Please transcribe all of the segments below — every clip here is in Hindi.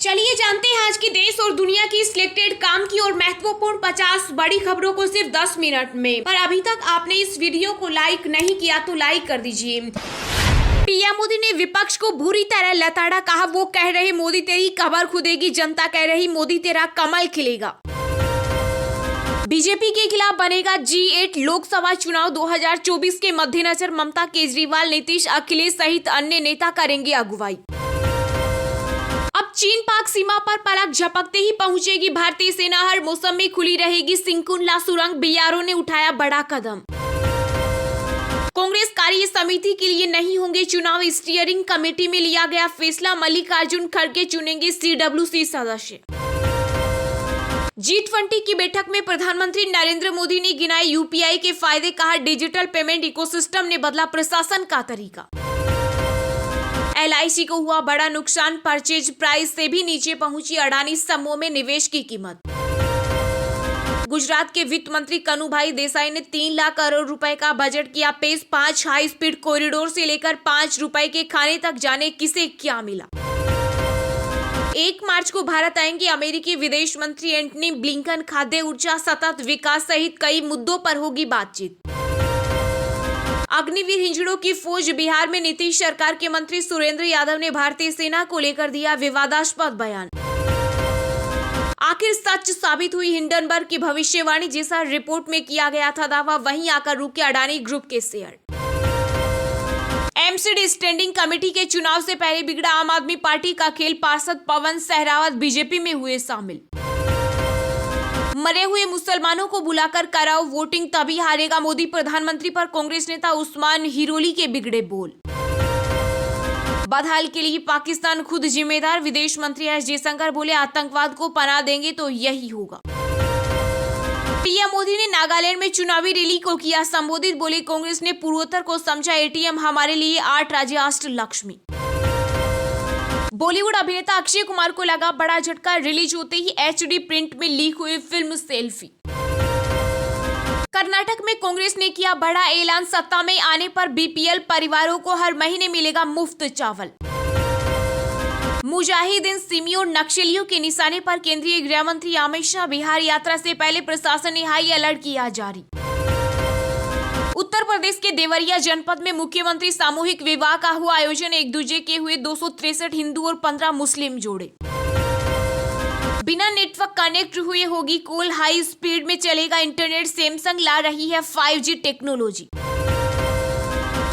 चलिए जानते हैं आज की देश और दुनिया की सिलेक्टेड काम की और महत्वपूर्ण 50 बड़ी खबरों को सिर्फ 10 मिनट में। पर अभी तक आपने इस वीडियो को लाइक नहीं किया तो लाइक कर दीजिए। पीएम मोदी ने विपक्ष को बुरी तरह लताड़ा, कहा वो कह रहे मोदी तेरी कबर खुदेगी, जनता कह रही मोदी तेरा कमल खिलेगा। बीजेपी के खिलाफ बनेगा G8 लोकसभा चुनाव 2024 के मद्देनजर ममता केजरीवाल, नीतीश, अखिलेश सहित अन्य नेता करेंगे अगुवाई। अब चीन पाक सीमा पर पलक झपकते ही पहुंचेगी भारतीय सेना, हर मौसम में खुली रहेगी सिंकुनला सुरंग, बीआरओ ने उठाया बड़ा कदम। कांग्रेस कार्य समिति के लिए नहीं होंगे चुनाव, स्टीयरिंग कमेटी में लिया गया फैसला, मल्लिकार्जुन खड़गे चुनेंगे CWC सदस्य। G20 की बैठक में प्रधानमंत्री नरेंद्र मोदी ने गिनाए यूपीआई के फायदे, कहा डिजिटल पेमेंट इकोसिस्टम ने बदला प्रशासन का तरीका। LIC को हुआ बड़ा नुकसान, परचेज प्राइस से भी नीचे पहुंची अडानी समूह में निवेश की कीमत। गुजरात के वित्त मंत्री कनुभाई देसाई ने 3 लाख करोड़ रुपए का बजट किया पेश, 5 हाई स्पीड कॉरिडोर से लेकर 5 रुपए के खाने तक, जाने किसे क्या मिला। 1 मार्च को भारत आएंगे अमेरिकी विदेश मंत्री एंटनी ब्लिंकन, खाद्य, ऊर्जा, सतत विकास सहित कई मुद्दों पर होगी बातचीत। अग्निवीर हिंजड़ों की फौज बिहार में, नीतीश सरकार के मंत्री सुरेंद्र यादव ने भारतीय सेना को लेकर दिया विवादास्पद बयान। आखिर सच साबित हुई हिंडनबर्ग की भविष्यवाणी, जैसा रिपोर्ट में किया गया था दावा, वहीं आकर रुके अडानी ग्रुप के शेयर। MCD स्टैंडिंग कमेटी के चुनाव से पहले बिगड़ा आम आदमी पार्टी का खेल, पार्षद पवन सहरावत बीजेपी में हुए शामिल। मरे हुए मुसलमानों को बुलाकर कराओ वोटिंग तभी हारेगा मोदी, प्रधानमंत्री पर कांग्रेस नेता उस्मान हिरोली के बिगड़े बोल। बदहाल के लिए पाकिस्तान खुद जिम्मेदार, विदेश मंत्री एस जयशंकर बोले आतंकवाद को पनाह देंगे तो यही होगा। पीएम मोदी ने नागालैंड में चुनावी रैली को किया संबोधित, बोले कांग्रेस ने पूर्वोत्तर को समझा ATM, हमारे लिए 8 राज्य अष्ट लक्ष्मी। बॉलीवुड अभिनेता अक्षय कुमार को लगा बड़ा झटका, रिलीज होते ही HD प्रिंट में लीक हुई फिल्म सेल्फी। कर्नाटक में कांग्रेस ने किया बड़ा ऐलान, सत्ता में आने पर BPL परिवारों को हर महीने मिलेगा मुफ्त चावल। मुजाहिदीन सिमी और नक्सलियों के निशाने पर केंद्रीय गृह मंत्री अमित शाह, बिहार यात्रा से पहले प्रशासन ने हाई अलर्ट किया जारी। उत्तर प्रदेश के देवरिया जनपद में मुख्यमंत्री सामूहिक विवाह का हुआ आयोजन, एक दूजे के हुए 263 हिंदू और 15 मुस्लिम जोड़े। बिना नेटवर्क कनेक्ट हुए होगी कॉल, हाई स्पीड में चलेगा इंटरनेट, सैमसंग ला रही है 5G टेक्नोलॉजी।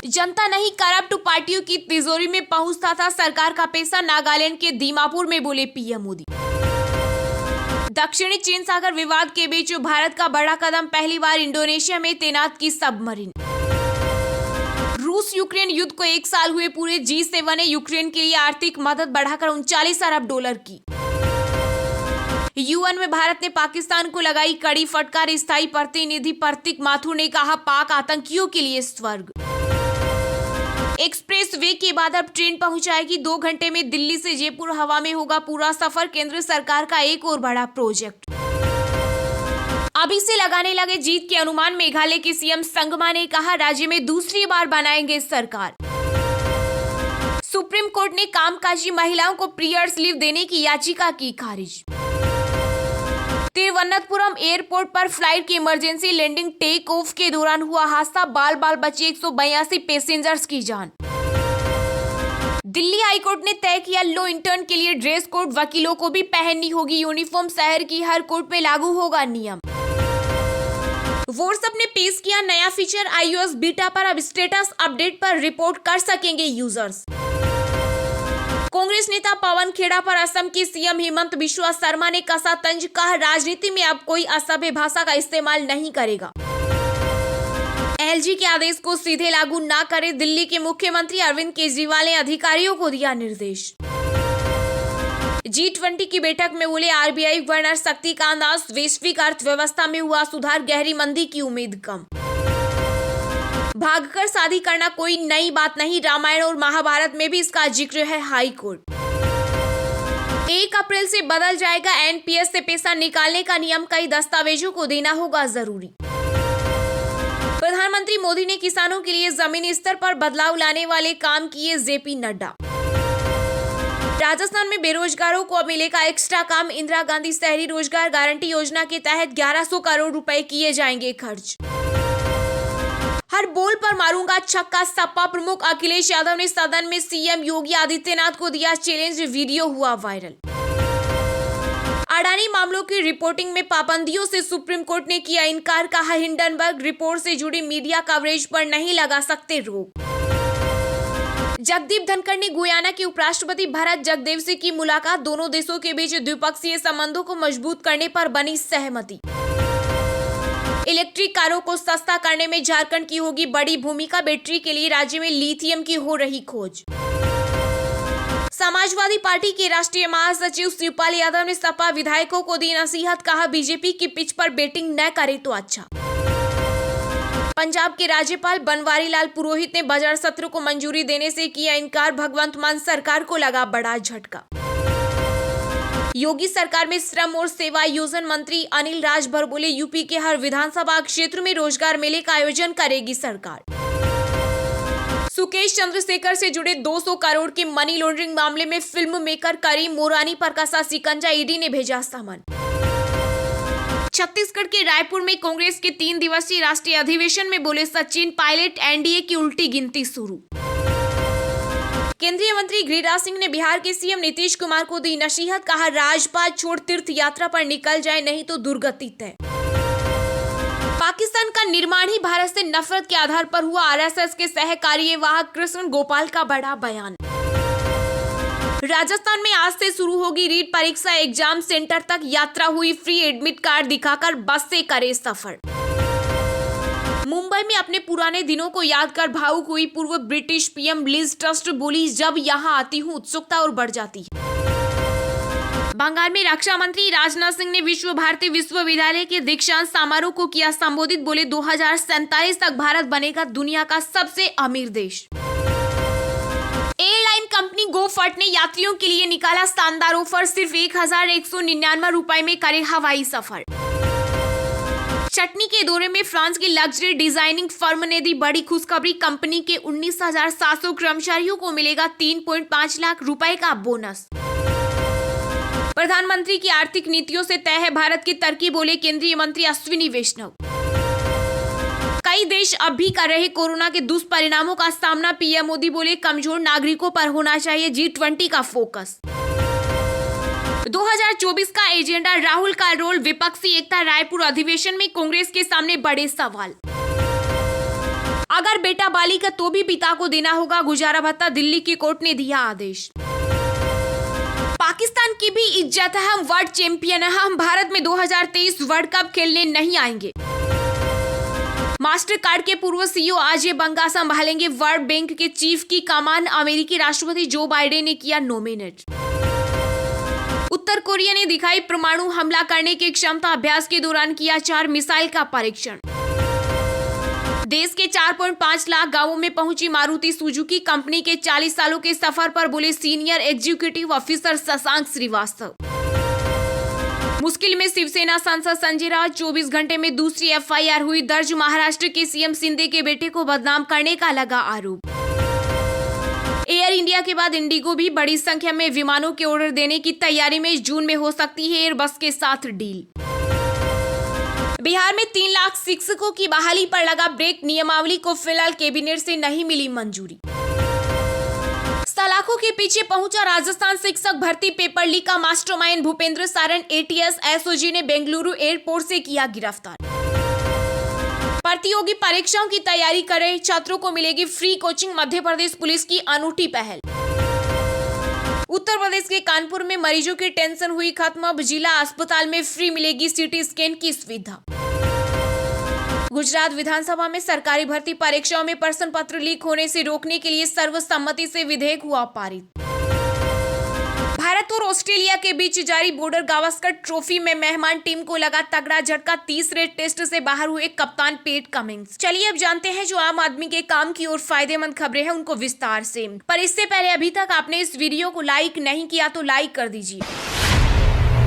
जनता नहीं करप्ट पार्टियों की तिजोरी में पहुंचता था सरकार का पैसा, नागालैंड के दीमापुर में बोले पीएम मोदी। दक्षिणी चीन सागर विवाद के बीच भारत का बड़ा कदम, पहली बार इंडोनेशिया में तैनात की सबमरीन। रूस यूक्रेन युद्ध को 1 साल हुए पूरे, G7 ने यूक्रेन के लिए आर्थिक मदद बढ़ाकर $39 अरब की। UN में भारत ने पाकिस्तान को लगाई कड़ी फटकार, स्थायी प्रतिनिधि प्रतीक माथुर ने कहा पाक आतंकियों के लिए स्वर्ग। एक्सप्रेस वे के बाद अब ट्रेन पहुंचाएगी 2 घंटे में दिल्ली से जयपुर, हवा में होगा पूरा सफर, केंद्र सरकार का एक और बड़ा प्रोजेक्ट। अभी से लगाने लगे जीत के अनुमान, मेघालय के CM संगमा ने कहा राज्य में दूसरी बार बनाएंगे सरकार। सुप्रीम कोर्ट ने कामकाजी महिलाओं को पीरियड्स लीव देने की याचिका की खारिज। तिरुवनंतपुरम एयरपोर्ट पर फ्लाइट की इमरजेंसी लैंडिंग टेक ऑफ के दौरान हुआ हादसा, बाल बाल बचे 182 पैसेंजर्स की जान। दिल्ली हाईकोर्ट ने तय किया लो इंटर्न के लिए ड्रेस कोड, वकीलों को भी पहननी होगी यूनिफॉर्म, शहर की हर कोर्ट में लागू होगा नियम। व्हाट्सएप ने पेश किया नया फीचर, iOS बीटा पर अब स्टेटस अपडेट पर रिपोर्ट कर सकेंगे यूजर्स। कांग्रेस नेता पवन खेड़ा पर असम के CM हेमंत बिश्वा शर्मा ने कसा तंज, कहा राजनीति में अब कोई असभ्य भाषा का इस्तेमाल नहीं करेगा। LG के आदेश को सीधे लागू ना करे, दिल्ली के मुख्यमंत्री अरविंद केजरीवाल ने अधिकारियों को दिया निर्देश। G20 की बैठक में बोले RBI गवर्नर शक्तिकांत दास, वैश्विक अर्थव्यवस्था में हुआ सुधार, गहरी मंदी की उम्मीद कम। भागकर शादी करना कोई नई बात नहीं, रामायण और महाभारत में भी इसका जिक्र है, हाई कोर्ट। 1 अप्रैल से बदल जाएगा NPS से पैसा निकालने का नियम, कई दस्तावेजों को देना होगा जरूरी। प्रधानमंत्री मोदी ने किसानों के लिए जमीनी स्तर पर बदलाव लाने वाले काम किए, JP नड्डा। राजस्थान में बेरोजगारों को अब मिलेगा एक्स्ट्रा काम। इंदिरा गांधी शहरी रोजगार गारंटी योजना के तहत 1100 करोड़ रुपए किए जाएंगे खर्च। हर बॉल पर मारूंगा छक्का, सपा प्रमुख अखिलेश यादव ने सदन में सीएम योगी आदित्यनाथ को दिया चैलेंज, वीडियो हुआ वायरल। अडानी मामलों की रिपोर्टिंग में पाबंदियों से सुप्रीम कोर्ट ने किया इनकार, कहा हिंडनबर्ग रिपोर्ट से जुड़ी मीडिया कवरेज पर नहीं लगा सकते रोक। जगदीप धनखड़ ने गुयाना के उपराष्ट्रपति भरत जगदेव की मुलाकात, दोनों देशों के बीच द्विपक्षीय संबंधों को मजबूत करने पर बनी सहमति। इलेक्ट्रिक कारों को सस्ता करने में झारखंड की होगी बड़ी भूमिका, बैटरी के लिए राज्य में लिथियम की हो रही खोज। समाजवादी पार्टी के राष्ट्रीय महासचिव शिवपाल यादव ने सपा विधायकों को दी नसीहत, कहा बीजेपी की पिच पर बैटिंग न करे तो अच्छा। पंजाब के राज्यपाल बनवारी लाल पुरोहित ने बजट सत्र को मंजूरी देने से किया इनकार, भगवंत मान सरकार को लगा बड़ा झटका। योगी सरकार में श्रम और सेवा योजन मंत्री अनिल राजभर बोले, यूपी के हर विधानसभा क्षेत्र में रोजगार मेले का आयोजन करेगी सरकार। सुकेश चंद्रशेखर से जुड़े 200 करोड़ के मनी लॉन्ड्रिंग मामले में फिल्म मेकर करीम मोरानी पर कसा शिकंजा, ईडी ने भेजा समन। छत्तीसगढ़ के रायपुर में कांग्रेस के 3 दिवसीय राष्ट्रीय अधिवेशन में बोले सचिन पायलट, एनडीए की उल्टी गिनती शुरू। केंद्रीय मंत्री गिरिराज सिंह ने बिहार के सीएम नीतीश कुमार को दी नसीहत, कहा राजपाट छोड़ तीर्थ यात्रा पर निकल जाए नहीं तो दुर्गति तय। पाकिस्तान का निर्माण ही भारत से नफरत के आधार पर हुआ, आरएसएस के सह कार्यवाहक कृष्ण गोपाल का बड़ा बयान। राजस्थान में आज से शुरू होगी रीट परीक्षा, एग्जाम सेंटर तक यात्रा हुई फ्री, एडमिट कार्ड दिखाकर बस से करे सफर। मुंबई में अपने पुराने दिनों को याद कर भावुक हुई पूर्व ब्रिटिश पीएम लिज ट्रस्ट, बोली जब यहाँ आती हूँ उत्सुकता और बढ़ जाती है। बंगाल में रक्षा मंत्री राजनाथ सिंह ने विश्व भारती विश्वविद्यालय के दीक्षांत समारोह को किया संबोधित, बोले 2047 तक भारत बनेगा दुनिया का सबसे अमीर देश। एयरलाइन कंपनी गोफर्ट ने यात्रियों के लिए निकाला शानदार ऑफर, सिर्फ 1199 रुपए में करे हवाई सफर। चटनी के दौरे में फ्रांस की लग्जरी डिजाइनिंग फर्म ने दी बड़ी खुशखबरी, कंपनी के 19,700 कर्मचारियों को मिलेगा 3.5 लाख रुपए का बोनस। प्रधानमंत्री की आर्थिक नीतियों से तय है भारत की तरक्की, बोले केंद्रीय मंत्री अश्विनी वैष्णव। कई देश अब भी कर रहे कोरोना के दुष्परिणामों का सामना, पीएम मोदी बोले कमजोर नागरिकों पर होना चाहिए G20 का फोकस। 2024 का एजेंडा, राहुल का रोल, विपक्षी एकता, रायपुर अधिवेशन में कांग्रेस के सामने बड़े सवाल। अगर बेटा बालिग है तो भी पिता को देना होगा गुजारा भत्ता, दिल्ली की कोर्ट ने दिया आदेश। पाकिस्तान की भी इज्जत है, हम वर्ल्ड चैंपियन है, हम भारत में 2023 वर्ल्ड कप खेलने नहीं आएंगे। मास्टर कार्ड के पूर्व सीईओ अजय बंगा संभालेंगे वर्ल्ड बैंक के चीफ की कमान, अमेरिकी राष्ट्रपति जो बाइडेन ने किया नॉमिनेट। उत्तर कोरिया ने दिखाई परमाणु हमला करने की क्षमता, अभ्यास के दौरान किया 4 मिसाइल का परीक्षण। देश के 4.5 लाख गांवों में पहुंची मारुति सुजुकी, कंपनी के 40 सालों के सफर पर बोले senior executive officer Shashank Srivastava. मुश्किल में शिवसेना सांसद संजय राउत, 24 घंटे में दूसरी एफआईआर हुई दर्ज, महाराष्ट्र के सीएम शिंदे के बेटे को बदनाम करने का लगा आरोप। एयर इंडिया के बाद इंडिगो भी बड़ी संख्या में विमानों के ऑर्डर देने की तैयारी में, जून में हो सकती है एयरबस के साथ डील। बिहार में 3 लाख शिक्षकों की बहाली पर लगा ब्रेक, नियमावली को फिलहाल कैबिनेट से नहीं मिली मंजूरी। सलाखों के पीछे पहुंचा राजस्थान शिक्षक भर्ती पेपर लीक का mastermind Bhupendra Saran, ATS SOG ने बेंगलुरु एयरपोर्ट से किया गिरफ्तार। प्रतियोगी परीक्षाओं की तैयारी कर रहे छात्रों को मिलेगी free coaching, Madhya Pradesh police की अनूठी पहल। उत्तर प्रदेश के कानपुर में मरीजों की टेंशन हुई खत्म, अब जिला अस्पताल में फ्री मिलेगी सीटी स्कैन की सुविधा। गुजरात विधानसभा में सरकारी भर्ती परीक्षाओं में प्रश्न पत्र लीक होने से रोकने के लिए सर्वसम्मति से विधेयक हुआ पारित। भारत और ऑस्ट्रेलिया के बीच जारी बॉर्डर गावस्कर ट्रॉफी में मेहमान टीम को लगा तगड़ा झटका, तीसरे टेस्ट से बाहर हुए कप्तान पैट कमिंस। चलिए अब जानते हैं जो आम आदमी के काम की और फायदेमंद खबरें हैं उनको विस्तार से। पर इससे पहले अभी तक आपने इस वीडियो को लाइक नहीं किया तो लाइक कर दीजिए,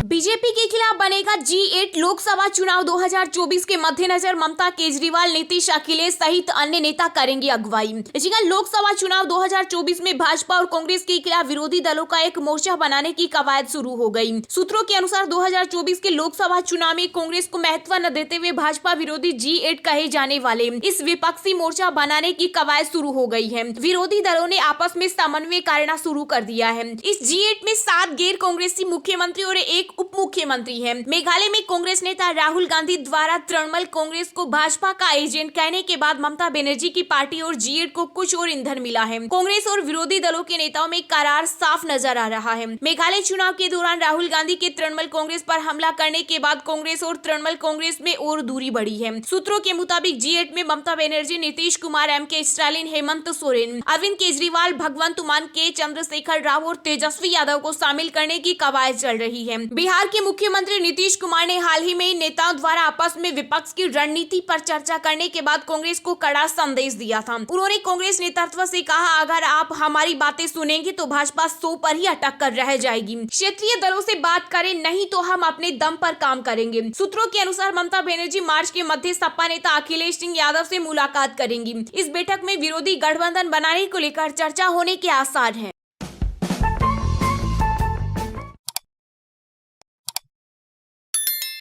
बीजेपी के खिलाफ बनेगा G8 लोकसभा चुनाव 2024 के मद्देनजर ममता केजरीवाल, नीतीश, अखिलेश सहित अन्य नेता करेंगे अगुवाई। लोकसभा चुनाव 2024 में भाजपा और कांग्रेस के खिलाफ विरोधी दलों का एक मोर्चा बनाने की कवायद शुरू हो गई। सूत्रों के अनुसार 2024 के लोकसभा चुनाव में कांग्रेस को महत्व न देते हुए भाजपा विरोधी G8 कहे जाने वाले इस विपक्षी मोर्चा बनाने की कवायद शुरू हो गई है। विरोधी दलों ने आपस में समन्वय करना शुरू कर दिया है। इस G8 में 7 गैर कांग्रेसी मुख्यमंत्री और एक उप मुख्यमंत्री है। मेघालय में कांग्रेस नेता राहुल गांधी द्वारा तृणमूल कांग्रेस को भाजपा का एजेंट कहने के बाद ममता बनर्जी की पार्टी और G8 को कुछ और ईंधन मिला है। कांग्रेस और विरोधी दलों के नेताओं में करार साफ नजर आ रहा है। मेघालय चुनाव के दौरान राहुल गांधी के तृणमूल कांग्रेस पर हमला करने के बाद कांग्रेस और तृणमूल कांग्रेस में और दूरी बढ़ी है। सूत्रों के मुताबिक G8 में ममता बनर्जी, नीतीश कुमार, M.K. स्टालिन, हेमंत सोरेन, अरविंद केजरीवाल, भगवंत मान, के चंद्रशेखर राव और तेजस्वी यादव को शामिल करने की कवायद चल रही है। बिहार के मुख्यमंत्री नीतीश कुमार ने हाल ही में इन नेताओं द्वारा आपस में विपक्ष की रणनीति पर चर्चा करने के बाद कांग्रेस को कड़ा संदेश दिया था। उन्होंने कांग्रेस नेतृत्व से कहा, अगर आप हमारी बातें सुनेंगे तो भाजपा 100 पर ही अटक कर रह जाएगी। क्षेत्रीय दलों से बात करें, नहीं तो हम अपने दम पर काम करेंगे। सूत्रों के अनुसार ममता बनर्जी मार्च के मध्य सपा नेता अखिलेश सिंह यादव से मुलाकात करेंगी। इस बैठक में विरोधी गठबंधन बनाने को लेकर चर्चा होने के आसार हैं।